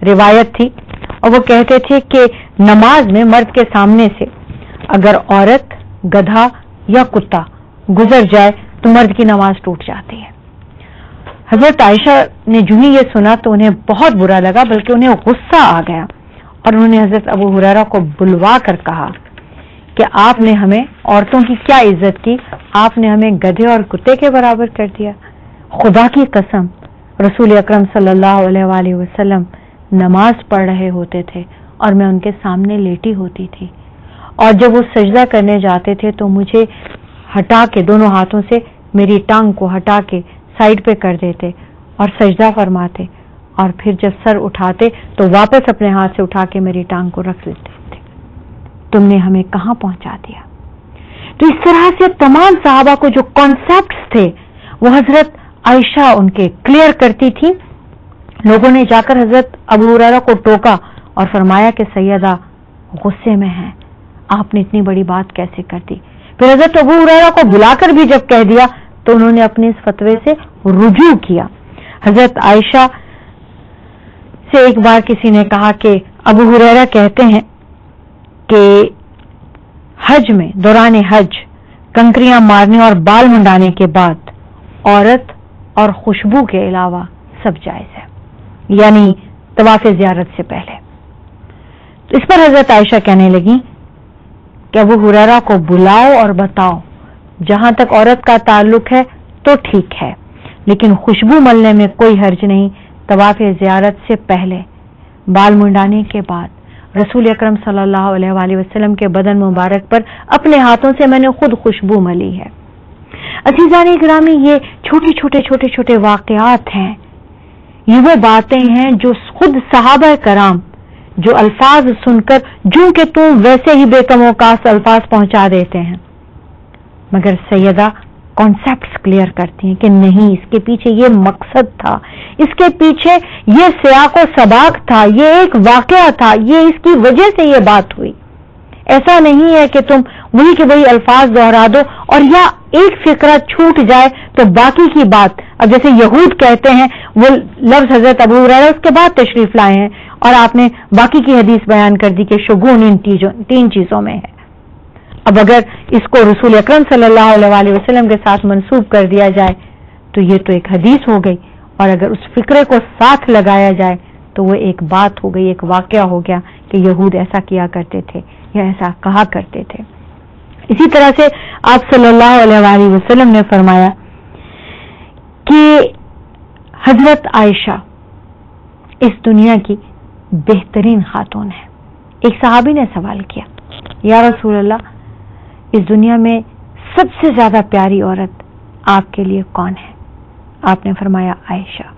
روایت تھی اور وہ کہتے تھے کہ نماز میں مرد کے سامنے سے اگر عورت، گدھا یا کتا گزر جائے تو مرد کی نماز ٹوٹ جاتی ہے۔ حضرت عائشہ نے جو ہی یہ سنا تو انہیں بہت برا لگا، بلکہ انہیں غصہ آ گیا اور انہوں نے حضرت ابو ہریرہ کو بلوا کر کہا کہ آپ نے ہمیں عورتوں کی کیا عزت کی، آپ نے ہمیں گدھے اور کتے کے برابر کر دیا۔ خدا کی قسم، رسول اکرم صلی اللہ علیہ وآلہ وسلم نماز پڑھ رہے ہوتے تھے اور میں ان کے سامنے لیٹی ہوتی تھی، اور جب وہ سجدہ کرنے جاتے تھے تو مجھے ہٹا کے دونوں ہاتھوں سے میری ٹانگ کو ہٹا کے سائڈ پہ کر دیتے اور سجدہ فرماتے، اور پھر جب سر اٹھاتے تو واپس اپنے ہاتھ سے اٹھا کے میری ٹانگ کو رکھ لیتے تھے۔ تم نے ہمیں کہاں پہنچا دیا؟ تو اس طرح سے تمام صحابہ کو جو کانسیپٹس تھے وہ حضرت عائشہ ان کے کلیئر کرتی تھی۔ لوگوں نے جا کر حضرت ابو ہریرہ کو ٹوکا اور فرمایا کہ سیدہ غصے میں ہیں، آپ نے اتنی بڑی بات کیسے کر دی؟ پھر حضرت ابو ہریرہ کو بلا کر بھی جب کہہ دیا تو انہوں نے اپنے اس فتوے سے رجوع کیا۔ حضرت عائشہ سے ایک بار کسی نے کہا کہ ابو ہریرہ کہتے ہیں کہ حج میں، دوران حج، کنکریاں مارنے اور بال منڈانے کے بعد عورت اور خوشبو کے علاوہ سب جائز ہے، یعنی طواف زیارت سے پہلے۔ اس پر حضرت عائشہ کہنے لگی کہ ابو ہریرہ کو بلاؤ اور بتاؤ، جہاں تک عورت کا تعلق ہے تو ٹھیک ہے، لیکن خوشبو ملنے میں کوئی حرج نہیں۔ طواف زیارت سے پہلے، بال منڈانے کے بعد، رسول اکرم صلی اللہ علیہ وآلہ وسلم کے بدن مبارک پر اپنے ہاتھوں سے میں نے خود خوشبو ملی ہے۔ عزیزان گرامی، یہ چھوٹے چھوٹے واقعات ہیں، یہ وہ باتیں ہیں جو خود صحابہ کرام جو الفاظ سن کر جوں کہ تم ویسے ہی بے کم وقاص الفاظ پہنچا دیتے ہیں، مگر سیدہ کانسیپٹس کلیئر کرتی ہیں کہ نہیں، اس کے پیچھے یہ مقصد تھا، اس کے پیچھے یہ سیاق و سباق تھا، یہ ایک واقعہ تھا، یہ اس کی وجہ سے یہ بات ہوئی۔ ایسا نہیں ہے کہ تم وہی کے وہی الفاظ دہرا دو اور یا ایک فقرہ چھوٹ جائے تو باقی کی بات، اب جیسے یہود کہتے ہیں وہ لفظ حضرت ابو ہریرہ اس کے بعد تشریف لائے ہیں اور آپ نے باقی کی حدیث بیان کر دی کہ شگون ان تین چیزوں میں ہے۔ اب اگر اس کو رسول اکرم صلی اللہ علیہ وآلہ وسلم کے ساتھ منسوب کر دیا جائے تو یہ تو ایک حدیث ہو گئی، اور اگر اس فقرے کو ساتھ لگایا جائے تو وہ ایک بات ہو گئی، ایک واقعہ ہو گیا کہ یہود ایسا کیا کرتے تھے یا ایسا کہا کرتے تھے۔ اسی طرح سے آپ صلی اللہ علیہ وآلہ وسلم نے فرمایا کہ حضرت عائشہ اس دنیا کی بہترین خاتون ہے۔ ایک صحابی نے سوال کیا، یا رسول اللہ، اس دنیا میں سب سے زیادہ پیاری عورت آپ کے لیے کون ہے؟ آپ نے فرمایا عائشہ۔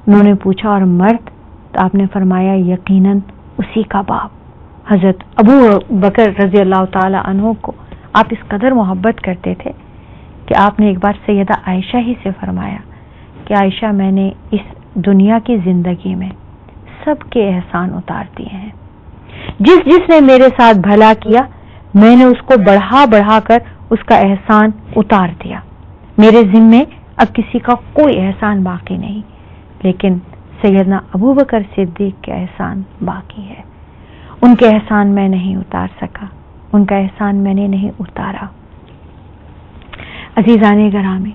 انہوں نے پوچھا اور مرد؟ تو آپ نے فرمایا یقیناً اسی کا باپ حضرت ابو بکر رضی اللہ تعالی عنہ کو آپ اس قدر محبت کرتے تھے کہ آپ نے ایک بار سیدہ عائشہ ہی سے فرمایا کہ عائشہ، میں نے اس دنیا کی زندگی میں سب کے احسان اتار دیے ہیں، جس نے میرے ساتھ بھلا کیا میں نے اس کو بڑھا بڑھا کر اس کا احسان اتار دیا، میرے ذمے اب کسی کا کوئی احسان باقی نہیں، لیکن سیدنا ابو بکر صدیق کے احسان باقی ہے، ان کے احسان میں نہیں اتار سکا، ان کا احسان میں نے نہیں اتارا۔ عزیزان گرامی،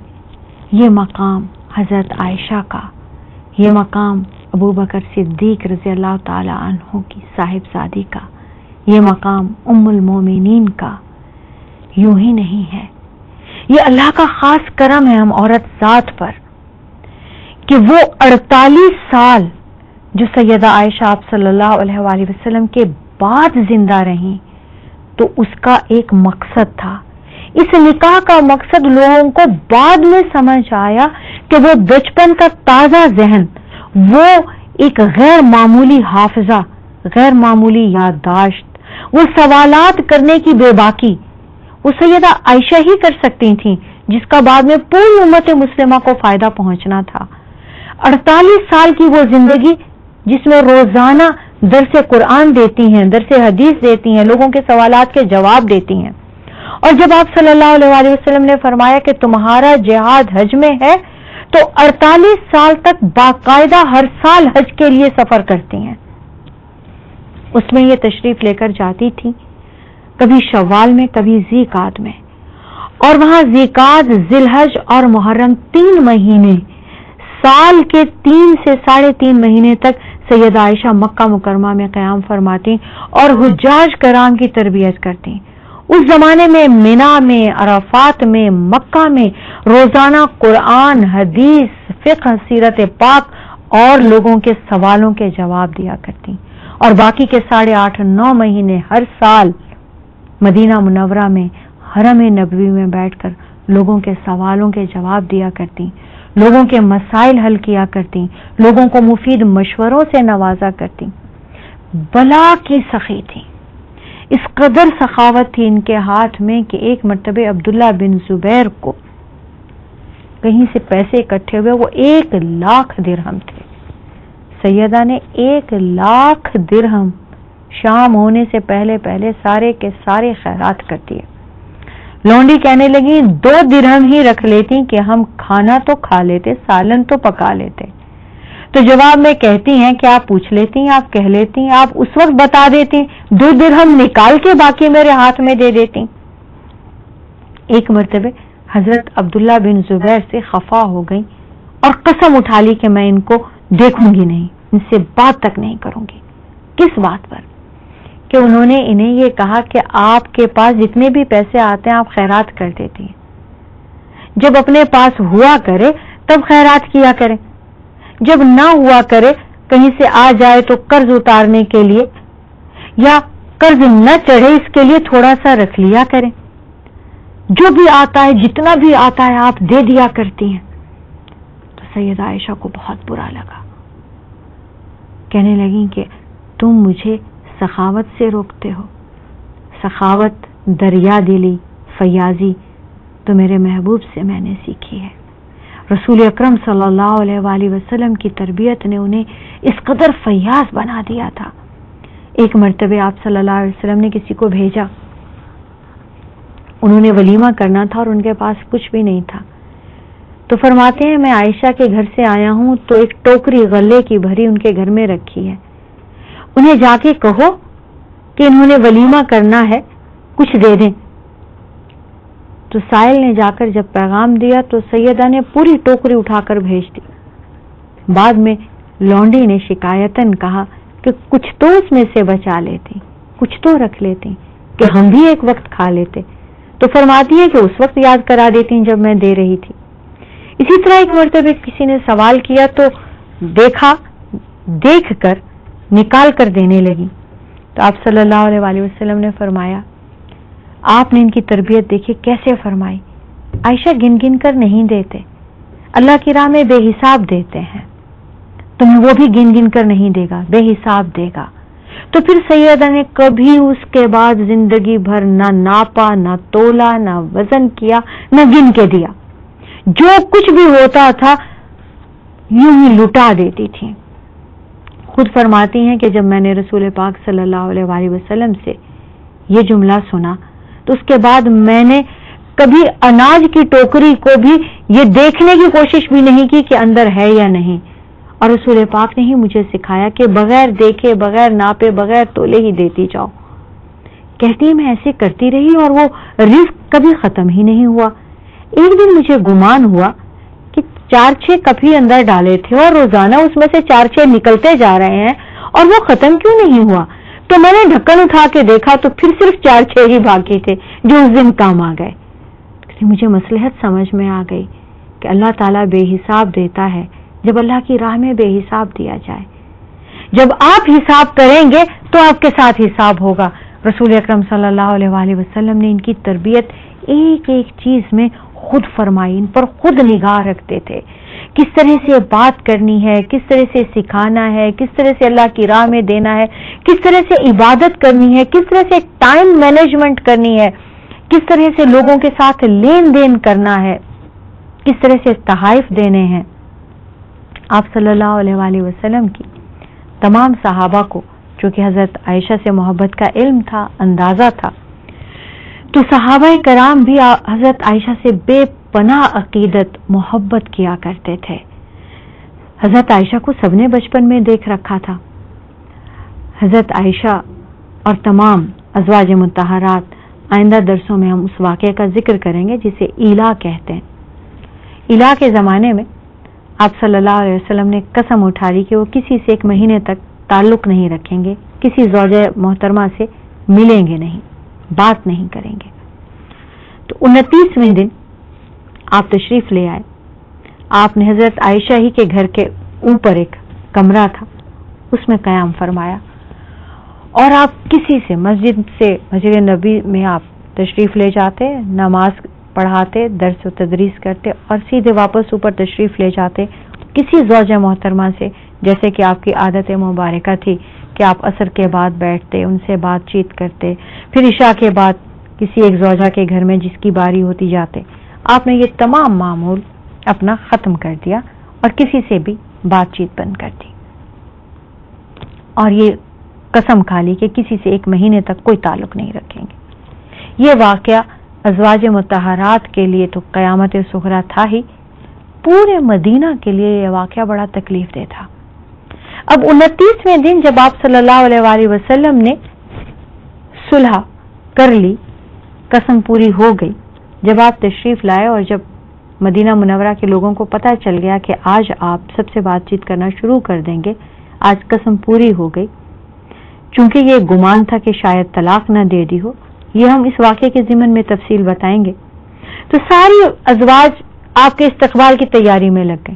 یہ مقام حضرت عائشہ کا، یہ مقام ابو بکر صدیق رضی اللہ تعالی عنہ کی صاحبزادی کا، یہ مقام ام المومنین کا یوں ہی نہیں ہے، یہ اللہ کا خاص کرم ہے ہم عورت ذات پر کہ وہ 48 سال جو سیدہ عائشہ آپ صلی اللہ علیہ وآلہ وسلم کے بعد زندہ رہیں، تو اس کا ایک مقصد تھا۔ اس نکاح کا مقصد لوگوں کو بعد میں سمجھ آیا کہ وہ بچپن کا تازہ ذہن، وہ ایک غیر معمولی حافظہ، غیر معمولی یادداشت، وہ سوالات کرنے کی بے باکی، وہ سیدہ عائشہ ہی کر سکتی تھیں، جس کا بعد میں پوری امت مسلمہ کو فائدہ پہنچنا تھا۔ 48 سال کی وہ زندگی جس میں روزانہ درس قرآن دیتی ہیں، درس حدیث دیتی ہیں، لوگوں کے سوالات کے جواب دیتی ہیں، اور جب آپ صلی اللہ علیہ وآلہ وسلم نے فرمایا کہ تمہارا جہاد حج میں ہے تو 48 سال تک باقاعدہ ہر سال حج کے لیے سفر کرتی ہیں. اس میں یہ تشریف لے کر جاتی تھی، کبھی شوال میں، کبھی ذی قعد میں، اور وہاں ذی قعد، ذی الحج اور محرم 3 مہینے، سال کے 3 سے 3.5 مہینے تک سیدہ عائشہ مکہ مکرمہ میں قیام فرماتی اور حجاج کرام کی تربیت کرتی. اس زمانے میں مینا میں، عرفات میں، مکہ میں روزانہ قرآن، حدیث، فقہ، سیرت پاک اور لوگوں کے سوالوں کے جواب دیا کرتی، اور باقی کے 8.5-9 مہینے ہر سال مدینہ منورہ میں حرم نبوی میں بیٹھ کر لوگوں کے سوالوں کے جواب دیا کرتی، لوگوں کے مسائل حل کیا کرتی، لوگوں کو مفید مشوروں سے نوازا کرتی. بلا کی سخی تھی، اس قدر سخاوت تھی ان کے ہاتھ میں کہ ایک مرتبہ عبداللہ بن زبیر کو کہیں سے پیسے اکٹھے ہوئے، وہ 1,00,000 درہم تھے. سیدہ نے 1,00,000 درہم شام ہونے سے پہلے سارے کے سارے خیرات کر دیے. لونڈی کہنے لگی 2 درہم ہی رکھ لیتی کہ ہم کھانا تو کھا لیتے، سالن تو پکا لیتے. تو جواب میں کہتی ہیں کہ آپ پوچھ لیتی، آپ کہہ لیتی، آپ اس وقت بتا دیتی، 2 درہم نکال کے باقی میرے ہاتھ میں دے دیتی. ایک مرتبہ حضرت عبداللہ بن زبیر سے خفا ہو گئی اور قسم اٹھا لی کہ میں ان کو دیکھوں گی نہیں، ان سے بات تک نہیں کروں گی. کس بات پر؟ کہ انہوں نے انہیں یہ کہا کہ آپ کے پاس جتنے بھی پیسے آتے ہیں آپ خیرات کر دیتی ہیں، جب اپنے پاس ہوا کرے تب خیرات کیا کریں، جب نہ ہوا کرے کہیں سے آ جائے تو قرض اتارنے کے لیے یا قرض نہ چڑھے اس کے لیے تھوڑا سا رکھ لیا کریں، جو بھی آتا ہے جتنا بھی آتا ہے آپ دے دیا کرتی ہیں. تو سیدہ عائشہ کو بہت برا لگا، کہنے لگی کہ تم مجھے سخاوت سے روکتے ہو. سخاوت، دریا دلی، فیاضی تو میرے محبوب سے میں نے سیکھی ہے. رسول اکرم صلی اللہ علیہ وآلہ وسلم کی تربیت نے انہیں اس قدر فیاض بنا دیا تھا. ایک مرتبہ آپ صلی اللہ علیہ وسلم نے کسی کو بھیجا، انہوں نے ولیمہ کرنا تھا اور ان کے پاس کچھ بھی نہیں تھا. تو فرماتے ہیں میں عائشہ کے گھر سے آیا ہوں تو ایک ٹوکری غلے کی بھری ان کے گھر میں رکھی ہے، انہیں جا کے کہو کہ انہوں نے ولیمہ کرنا ہے، کچھ دے دیں. تو سائل نے جا کر جب پیغام دیا تو سیدہ نے پوری ٹوکری اٹھا کر بھیج دی. بعد میں لونڈی نے شکایتاً کہا کہ کچھ تو اس میں سے بچا لیتی، کچھ تو رکھ لیتی کہ ہم بھی ایک وقت کھا لیتے. تو فرماتی ہے کہ اس وقت یاد کرا دیتی جب میں دے رہی تھی. اسی طرح ایک مرتبہ کسی نے سوال کیا تو دیکھ کر نکال کر دینے لگی. تو آپ صلی اللہ علیہ وآلہ وسلم نے فرمایا، آپ نے ان کی تربیت دیکھی کیسے فرمائی، عائشہ گن گن کر نہیں دیتے، اللہ کی راہ میں بے حساب دیتے ہیں، تمہیں وہ بھی گن گن کر نہیں دے گا، بے حساب دے گا. تو پھر سیدہ نے کبھی اس کے بعد زندگی بھر نہ ناپا، نہ تولا، نہ وزن کیا، نہ گن کے دیا. جو کچھ بھی ہوتا تھا یوں ہی لٹا دیتی تھی. خود فرماتی ہیں کہ جب میں نے رسول پاک صلی اللہ علیہ وآلہ وسلم سے یہ جملہ سنا تو اس کے بعد میں نے کبھی اناج کی ٹوکری کو بھی یہ دیکھنے کی کوشش بھی نہیں کی کہ اندر ہے یا نہیں. اور رسول پاک نے ہی مجھے سکھایا کہ بغیر دیکھے، بغیر ناپے، بغیر تولے ہی دیتی جاؤ. کہتی میں ایسے کرتی رہی اور وہ رزق کبھی ختم ہی نہیں ہوا. ایک دن مجھے گمان ہوا کہ 4-6 کپ ہی اندر ڈالے تھے اور روزانہ اس میں سے 4-6 نکلتے جا رہے ہیں اور وہ ختم کیوں نہیں ہوا. تو میں نے ڈھکن اٹھا کے دیکھا تو پھر صرف 4-6 ہی باقی تھے جو اس دن کام آ گئے. مجھے مصلحت سمجھ میں آ گئی کہ اللہ تعالیٰ بے حساب دیتا ہے جب اللہ کی راہ میں بے حساب دیا جائے. جب آپ حساب کریں گے تو آپ کے ساتھ حساب ہوگا. رسول اکرم صلی اللہ علیہ وآلہ وسلم نے ان کی تربیت ایک ایک چیز میں خود فرمائی، ان پر خود نگاہ رکھتے تھے. کس طرح سے بات کرنی ہے، کس طرح سے سکھانا ہے، کس طرح سے اللہ کی راہ میں دینا ہے، کس طرح سے عبادت کرنی ہے، کس طرح سے ٹائم مینجمنٹ کرنی ہے، کس طرح سے لوگوں کے ساتھ لین دین کرنا ہے، کس طرح سے تحائف دینے ہیں. آپ صلی اللہ علیہ وآلہ وسلم کی تمام صحابہ کو چونکہ حضرت عائشہ سے محبت کا علم تھا، اندازہ تھا، تو صحابہ کرام بھی حضرت عائشہ سے بے پناہ عقیدت محبت کیا کرتے تھے. حضرت عائشہ کو سب نے بچپن میں دیکھ رکھا تھا. حضرت عائشہ اور تمام ازواج مطہرات، آئندہ درسوں میں ہم اس واقعے کا ذکر کریں گے جسے ایلا کہتے ہیں. ایلا کے زمانے میں آپ صلی اللہ علیہ وسلم نے قسم اٹھا لی کہ وہ کسی سے 1 مہینے تک تعلق نہیں رکھیں گے، کسی زوجہ محترمہ سے ملیں گے نہیں، بات نہیں کریں گے. تو 29ویں دن آپ تشریف لے آئے. آپ نے حضرت عائشہ ہی کے گھر کے اوپر ایک کمرہ تھا، اس میں قیام فرمایا، اور آپ کسی سے مسجد نبی میں آپ تشریف لے جاتے، نماز پڑھاتے، درس و تدریس کرتے اور سیدھے واپس اوپر تشریف لے جاتے. کسی زوجہ محترمہ سے جیسے کہ آپ کی عادت مبارکہ تھی کہ آپ عصر کے بعد بیٹھتے، ان سے بات چیت کرتے، پھر عشاء کے بعد کسی ایک زوجہ کے گھر میں جس کی باری ہوتی جاتے. آپ نے یہ تمام معمول اپنا ختم کر دیا اور کسی سے بھی بات چیت بند کر دی، اور یہ قسم کھا لی کہ کسی سے 1 مہینے تک کوئی تعلق نہیں رکھیں گے. یہ واقعہ ازواج مطہرات کے لیے تو قیامت صغریٰ تھا ہی، پورے مدینہ کے لیے یہ واقعہ بڑا تکلیف دہ تھا. اب 29ویں دن جب آپ صلی اللہ علیہ وآلہ وسلم نے صلح کر لی، قسم پوری ہو گئی، جب آپ تشریف لائے اور جب مدینہ منورہ کے لوگوں کو پتہ چل گیا کہ آج آپ سب سے بات چیت کرنا شروع کر دیں گے، آج قسم پوری ہو گئی، چونکہ یہ گمان تھا کہ شاید طلاق نہ دے دی ہو، یہ ہم اس واقعے کے ضمن میں تفصیل بتائیں گے. تو ساری ازواج آپ کے استقبال کی تیاری میں لگ گئے.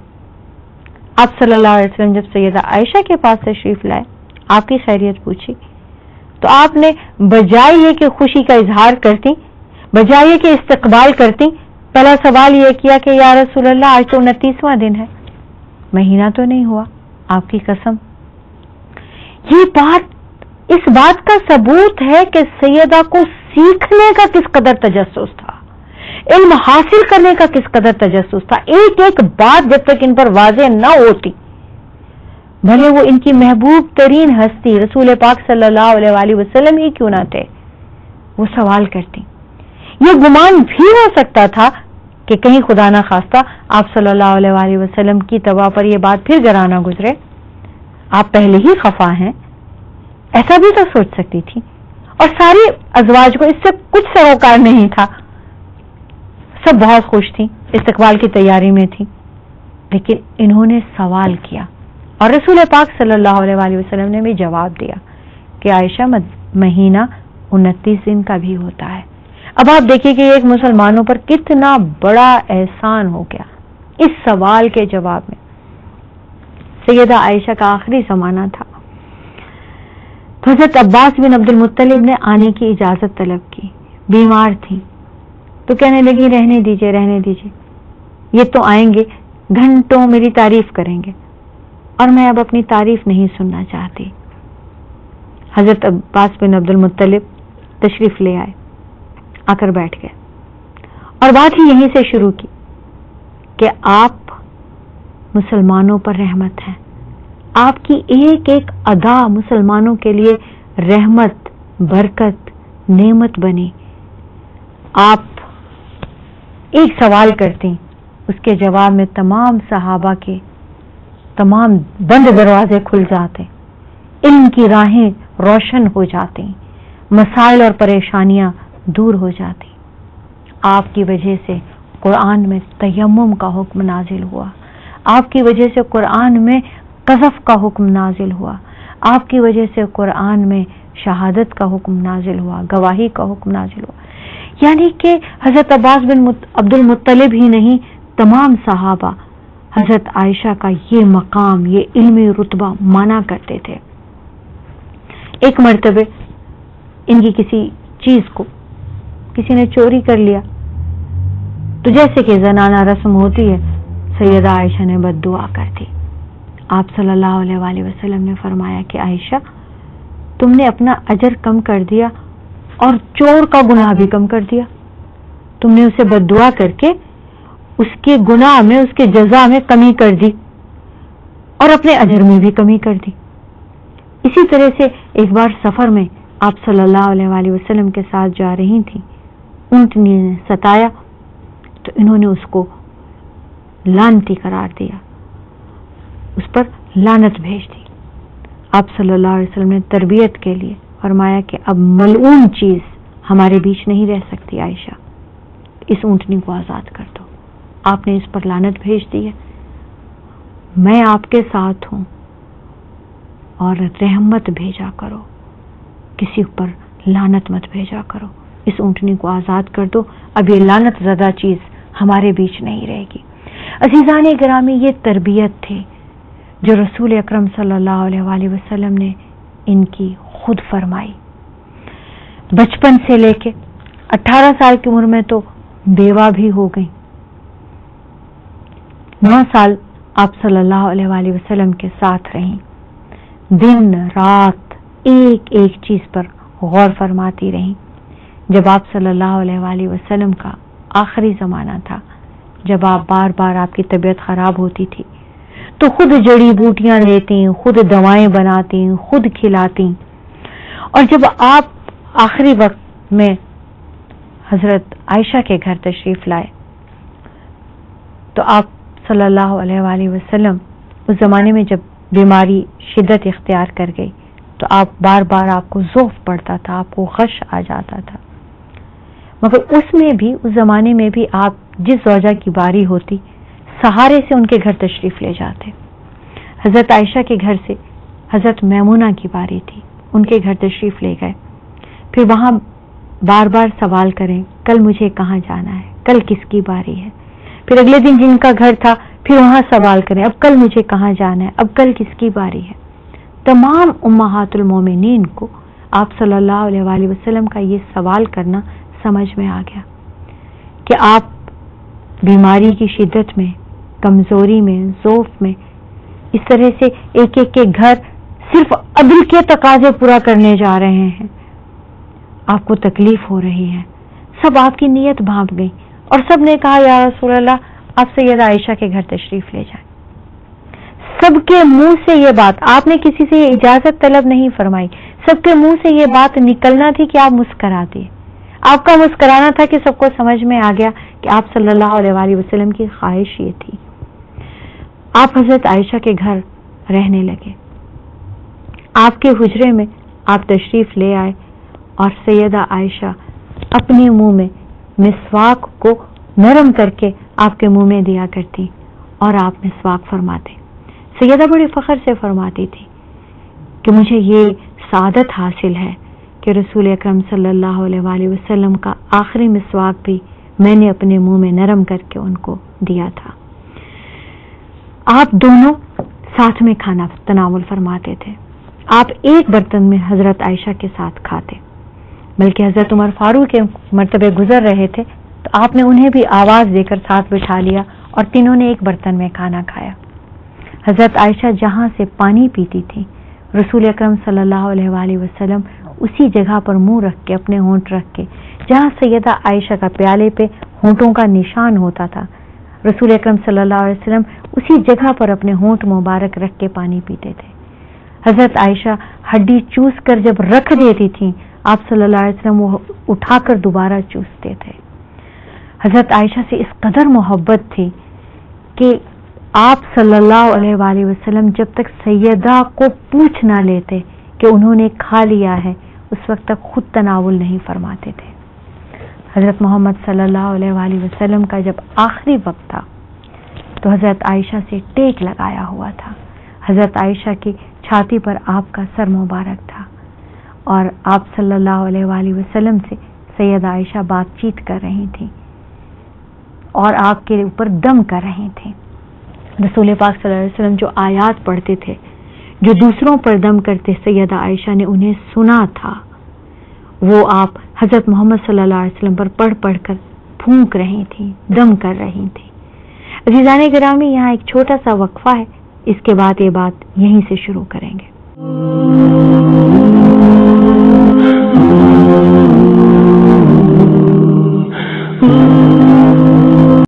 آپ صلی اللہ علیہ وسلم جب سیدہ عائشہ کے پاس تشریف لائے، آپ کی خیریت پوچھی، تو آپ نے بجائے یہ کہ خوشی کا اظہار کرتی، بجائے یہ کہ استقبال کرتی، پہلا سوال یہ کیا کہ یا رسول اللہ آج تو 29واں دن ہے، مہینہ تو نہیں ہوا، آپ کی قسم. یہ بات اس بات کا ثبوت ہے کہ سیدہ کو سیکھنے کا کس قدر تجسس تھا، علم حاصل کرنے کا کس قدر تجسس تھا. ایک ایک بات جب تک ان پر واضح نہ ہوتی، بھلے وہ ان کی محبوب ترین ہستی رسول پاک صلی اللہ علیہ وآلہ وسلم ہی کیوں نہ تھے، وہ سوال کرتی. یہ گمان بھی ہو سکتا تھا کہ کہیں خدا نہ خواستہ آپ صلی اللہ علیہ وآلہ وسلم کی طبع پر یہ بات پھر گرانا گزرے، آپ پہلے ہی خفا ہیں، ایسا بھی تو سوچ سکتی تھی. اور ساری ازواج کو اس سے کچھ سروکار نہیں تھا، سب بہت خوش تھیں، استقبال کی تیاری میں تھیں، لیکن انہوں نے سوال کیا اور رسول پاک صلی اللہ علیہ وآلہ وسلم نے بھی جواب دیا کہ عائشہ مہینہ 29 دن کا بھی ہوتا ہے. اب آپ دیکھیے کہ ایک مسلمانوں پر کتنا بڑا احسان ہو گیا اس سوال کے جواب میں. سیدہ عائشہ کا آخری زمانہ تھا، حضرت عباس بن عبد المطلب نے آنے کی اجازت طلب کی، بیمار تھی تو کہنے لگی رہنے دیجئے، یہ تو آئیں گے، گھنٹوں میری تعریف کریں گے اور میں اب اپنی تعریف نہیں سننا چاہتی. حضرت عباس بن عبد المطلب تشریف لے آئے، آ کر بیٹھ گئے اور بات ہی یہیں سے شروع کی کہ آپ مسلمانوں پر رحمت ہیں، آپ کی ایک ایک ادا مسلمانوں کے لیے رحمت، برکت، نعمت بنی. آپ ایک سوال کرتی، اس کے جواب میں تمام صحابہ کے تمام بند دروازے کھل جاتے، علم کی راہیں روشن ہو جاتی، مسائل اور پریشانیاں دور ہو جاتی. آپ کی وجہ سے قرآن میں تیمم کا حکم نازل ہوا، آپ کی وجہ سے قرآن میں قذف کا حکم نازل ہوا، آپ کی وجہ سے قرآن میں شہادت کا حکم نازل ہوا، گواہی کا حکم نازل ہوا. یعنی کہ حضرت عباس بن عبد المطلب ہی نہیں، تمام صحابہ حضرت عائشہ کا یہ مقام، یہ علمی رتبہ مانا کرتے تھے. ایک مرتبہ ان کی کسی چیز کو کسی نے چوری کر لیا تو جیسے کہ زنانہ رسم ہوتی ہے، سیدہ عائشہ نے بد دعا کر دی. آپ صلی اللہ علیہ وآلہ وسلم نے فرمایا کہ عائشہ تم نے اپنا اجر کم کر دیا اور چور کا گناہ بھی کم کر دیا. تم نے اسے بد دعا کر کے اس کے گناہ میں، اس کے جزا میں کمی کر دی اور اپنے اجر میں بھی کمی کر دی. اسی طرح سے ایک بار سفر میں آپ صلی اللہ علیہ وآلہ وسلم کے ساتھ جا رہی تھیں، اونٹنی نے ستایا تو انہوں نے اس کو لعنتی قرار دیا، اس پر لعنت بھیج دی۔ آپ صلی اللہ علیہ وسلم نے تربیت کے لیے فرمایا کہ اب ملعون چیز ہمارے بیچ نہیں رہ سکتی، عائشہ اس اونٹنی کو آزاد کر دو۔ آپ نے اس پر لعنت بھیج دی ہے، میں آپ کے ساتھ ہوں اور رحمت بھیجا کرو، کسی پر لعنت مت بھیجا کرو، اس اونٹنی کو آزاد کر دو، اب یہ لعنت زدہ چیز ہمارے بیچ نہیں رہے گی۔ عزیزان گرامی، یہ تربیت تھی جو رسول اکرم صلی اللہ علیہ وآلہ وسلم نے ان کی خود فرمائی۔ بچپن سے لے کے 18 سال کی عمر میں تو بیوہ بھی ہو گئی، 9 سال آپ صلی اللہ علیہ وآلہ وسلم کے ساتھ رہیں، دن رات ایک ایک چیز پر غور فرماتی رہیں۔ جب آپ صلی اللہ علیہ وآلہ وسلم کا آخری زمانہ تھا، جب آپ بار بار آپ کی طبیعت خراب ہوتی تھی تو خود جڑی بوٹیاں لیتی، خود دوائیں بناتی، خود کھلاتی، اور جب آپ آخری وقت میں حضرت عائشہ کے گھر تشریف لائے تو آپ صلی اللہ علیہ وآلہ وسلم اس زمانے میں جب بیماری شدت اختیار کر گئی تو آپ بار بار آپ کو ضعف پڑتا تھا، آپ کو غش آ جاتا تھا، مگر اس میں بھی اس زمانے میں بھی آپ جس زوجہ کی باری ہوتی سہارے سے ان کے گھر تشریف لے جاتے۔ حضرت عائشہ کے گھر سے حضرت میمونہ کی باری تھی، ان کے گھر تشریف لے گئے، پھر وہاں بار بار سوال کریں کل مجھے کہاں جانا ہے، کل کس کی باری ہے، پھر اگلے دن جن کا گھر تھا پھر وہاں سوال کریں اب کل مجھے کہاں جانا ہے، اب کل کس کی باری ہے۔ تمام امہات المومنین کو آپ صلی اللہ علیہ وآلہ وسلم کا یہ سوال کرنا سمجھ میں آ گیا کہ آپ بیماری کی شدت میں، کمزوری میں، ضعف میں اس طرح سے ایک ایک کے گھر صرف عدل کے تقاضے پورا کرنے جا رہے ہیں، آپ کو تکلیف ہو رہی ہے۔ سب آپ کی نیت بھانپ گئی اور سب نے کہا یا رسول اللہ آپ سیدہ عائشہ کے گھر تشریف لے جائیں۔ سب کے منہ سے یہ بات، آپ نے کسی سے اجازت طلب نہیں فرمائی، سب کے منہ سے یہ بات نکلنا تھی کہ آپ مسکرا دیے۔ آپ کا مسکرانا تھا کہ سب کو سمجھ میں آ گیا کہ آپ صلی اللہ علیہ وآلہ وسلم کی خواہش یہ تھی۔ آپ حضرت عائشہ کے گھر رہنے لگے، آپ کے حجرے میں آپ تشریف لے آئے اور سیدہ عائشہ اپنے منہ میں مسواک کو نرم کر کے آپ کے منہ میں دیا کرتی اور آپ مسواک فرماتے۔ سیدہ بڑے فخر سے فرماتی تھی کہ مجھے یہ سعادت حاصل ہے کہ رسول اکرم صلی اللہ علیہ وآلہ وسلم کا آخری مسواک بھی میں نے اپنے منہ میں نرم کر کے ان کو دیا تھا۔ آپ دونوں ساتھ میں کھانا تناول فرماتے تھے، آپ ایک برتن میں حضرت عائشہ کے ساتھ کھاتے، بلکہ حضرت عمر فاروق کے مرتبے گزر رہے تھے تو آپ نے انہیں بھی آواز دے کر ساتھ بٹھا لیا اور تینوں نے ایک برتن میں کھانا کھایا۔ حضرت عائشہ جہاں سے پانی پیتی تھی رسول اکرم صلی اللہ علیہ وآلہ وسلم اسی جگہ پر منہ رکھ کے، اپنے ہونٹ رکھ کے، جہاں سیدہ عائشہ کا پیالے پہ ہونٹوں کا نشان ہوتا تھا، رسول اکرم صلی اللہ علیہ وسلم اسی جگہ پر اپنے ہونٹ مبارک رکھ کے پانی پیتے تھے۔ حضرت عائشہ ہڈی چوس کر جب رکھ دیتی تھیں آپ صلی اللہ علیہ وسلم وہ اٹھا کر دوبارہ چوستے تھے۔ حضرت عائشہ سے اس قدر محبت تھی کہ آپ صلی اللہ علیہ وآلہ وسلم جب تک سیدہ کو پوچھ نہ لیتے کہ انہوں نے کھا لیا ہے اس وقت تک خود تناول نہیں فرماتے تھے۔ حضرت محمد صلی اللہ علیہ وآلہ وسلم کا جب آخری وقت تھا تو حضرت عائشہ سے ٹیک لگایا ہوا تھا، حضرت عائشہ کی چھاتی پر آپ کا سر مبارک تھا اور آپ صلی اللہ علیہ وآلہ وسلم سے سیدہ عائشہ بات چیت کر رہی تھیں اور آپ کے اوپر دم کر رہی تھیں۔ رسول پاک صلی اللہ علیہ وسلم جو آیات پڑھتے تھے، جو دوسروں پر دم کرتے سیدہ عائشہ نے انہیں سنا تھا، وہ آپ حضرت محمد صلی اللہ علیہ وسلم پر پڑھ پڑھ کر پھونک رہی تھی، دم کر رہی تھی۔ عزیزان گرامی، یہاں ایک چھوٹا سا وقفہ ہے، اس کے بعد یہ بات یہیں سے شروع کریں گے۔